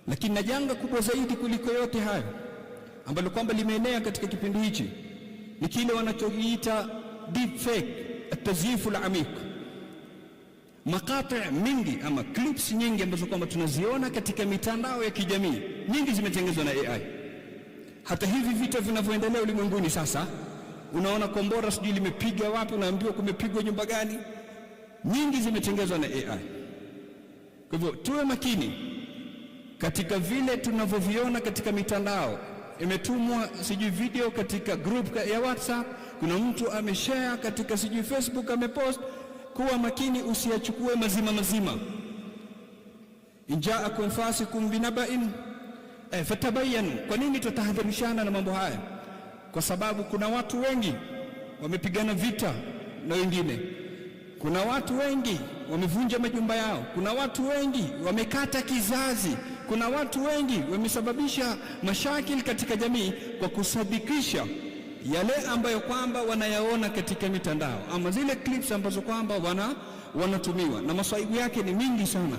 Lakini na janga kubwa zaidi kuliko yote hayo ambalo kwamba limeenea katika kipindi hichi ni kile wanachokiita deep fake, at-tazyifu al-amiq. Makati mingi ama clips nyingi ambazo kwamba tunaziona katika mitandao ya kijamii nyingi zimetengenezwa na AI. Hata hivi vita vinavyoendelea ulimwenguni sasa, unaona kombora sijui limepiga wapi, unaambiwa kumepigwa nyumba gani, nyingi zimetengenezwa na AI. Kwa hivyo tuwe makini katika vile tunavyoviona katika mitandao. Imetumwa sijui video katika group ya WhatsApp, kuna mtu ameshare katika sijui Facebook amepost. Kuwa makini, usiyachukue mazima. Injaakum fasikum binaba'in fatabayanu. Kwa nini tutahadharishana na mambo haya? Kwa sababu kuna watu wengi wamepigana vita na wengine, kuna watu wengi wamevunja majumba yao, kuna watu wengi wamekata kizazi, kuna watu wengi wamesababisha mashakil katika jamii kwa kusadikisha yale ambayo kwamba wanayaona katika mitandao ama zile clips ambazo kwamba wanatumiwa, na masaibu yake ni mingi sana.